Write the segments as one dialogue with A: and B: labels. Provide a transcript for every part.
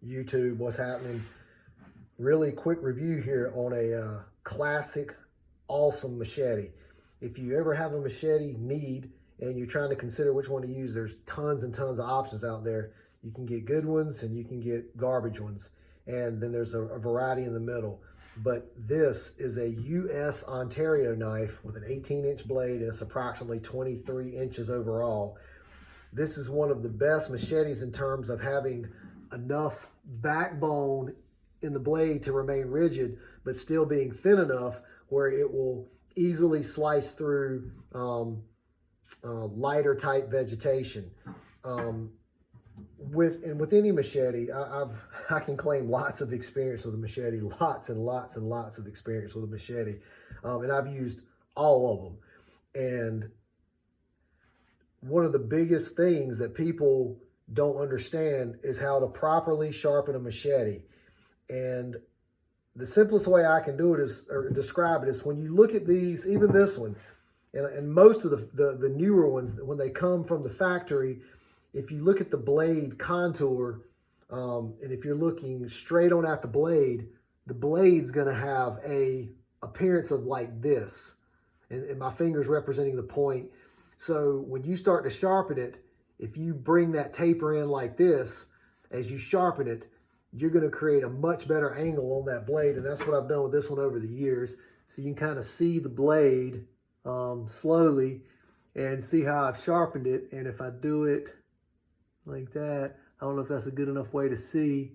A: YouTube, what's happening. Really quick review here on a classic, awesome machete. If you ever have a machete need and you're trying to consider which one to use, there's tons and tons of options out there. You can get good ones and you can get garbage ones. And then there's a variety in the middle. But this is a U.S. Ontario knife with an 18-inch blade, and it's approximately 23 inches overall. This is one of the best machetes in terms of having enough backbone in the blade to remain rigid, but still being thin enough where it will easily slice through lighter type vegetation. With any machete, I can claim lots of experience with a machete, lots and lots and lots of experience with a machete, and I've used all of them. And one of the biggest things that people don't understand is how to properly sharpen a machete. And the simplest way I can do it is, or describe it, is when you look at these, even this one, and most of the newer ones, when they come from the factory, if you look at the blade contour, and if you're looking straight on at the blade's going to have a appearance of like this, and my finger's representing the point. So when you start to sharpen it, if you bring that taper in like this, as you sharpen it, you're going to create a much better angle on that blade, and that's what I've done with this one over the years. So you can kind of see the blade slowly and see how I've sharpened it. And if I do it like that, I don't know if that's a good enough way to see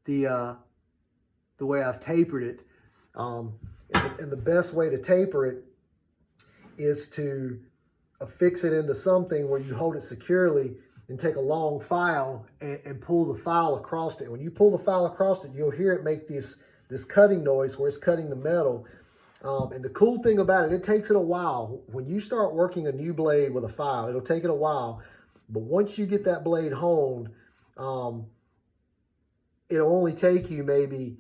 A: the way I've tapered it. And the best way to taper it is to affix it into something where you hold it securely and take a long file and pull the file across it. When you pull the file across it, you'll hear it make this cutting noise where it's cutting the metal. And the cool thing about it takes it a while. When you start working a new blade with a file, it'll take it a while. But once you get that blade honed, it'll only take you maybe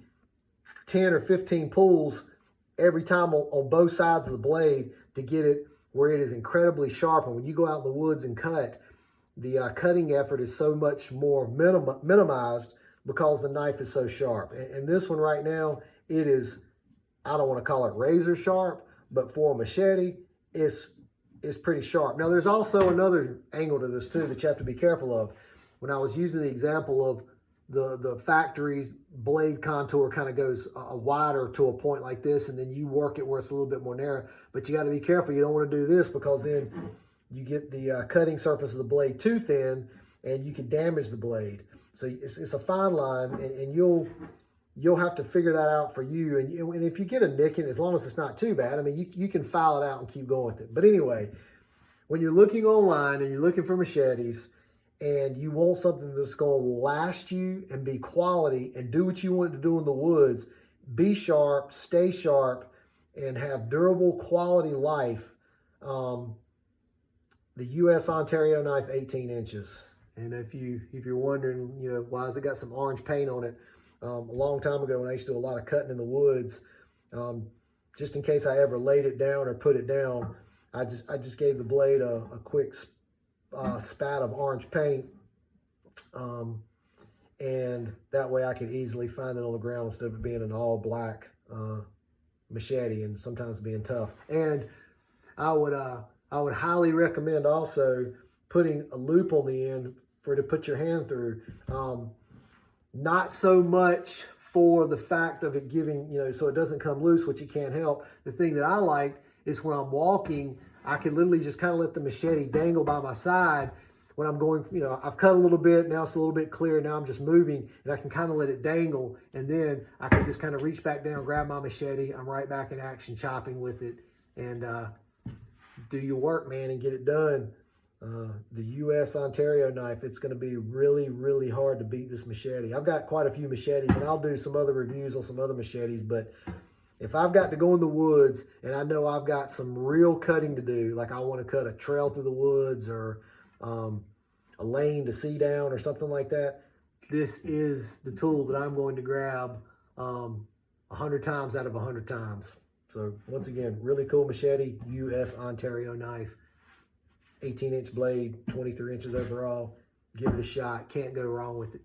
A: 10 or 15 pulls every time on both sides of the blade to get it where it is incredibly sharp. And when you go out in the woods and cut, the cutting effort is so much more minimized because the knife is so sharp. And this one right now, it is, I don't want to call it razor sharp, but for a machete, it's pretty sharp. Now, there's also another angle to this too that you have to be careful of. When I was using the example of the factory's blade contour kind of goes wider to a point like this, and then you work it where it's a little bit more narrow. But you got to be careful. You don't want to do this because then you get the cutting surface of the blade too thin, and you can damage the blade. So it's a fine line, and you'll have to figure that out for you. And if you get a nicking, as long as it's not too bad, I mean, you can file it out and keep going with it. But anyway, when you're looking online and you're looking for machetes and you want something that's going to last you and be quality and do what you want it to do in the woods, be sharp, stay sharp, and have durable quality life, the U.S. Ontario knife, 18 inches. And if you're wondering, why has it got some orange paint on it? A long time ago when I used to do a lot of cutting in the woods, just in case I ever laid it down or put it down, I just gave the blade a quick spat of orange paint, and that way I could easily find it on the ground instead of it being an all black machete and sometimes being tough. And I would highly recommend also putting a loop on the end to put your hand through. Not so much for the fact of it giving, so it doesn't come loose, which you can't help. The thing that I like is when I'm walking, I can literally just kind of let the machete dangle by my side when I'm going, I've cut a little bit, now it's a little bit clear, now I'm just moving, and I can kind of let it dangle, and then I can just kind of reach back down, grab my machete, I'm right back in action chopping with it, and do your work, man, and get it done. The U.S. Ontario knife, it's going to be really, really hard to beat this machete. I've got quite a few machetes, and I'll do some other reviews on some other machetes, but if I've got to go in the woods and I know I've got some real cutting to do, like I want to cut a trail through the woods or a lane to see down or something like that, this is the tool that I'm going to grab 100 times out of 100 times. So once again, really cool machete, U.S. Ontario knife. 18-inch blade, 23 inches overall. Give it a shot. Can't go wrong with it.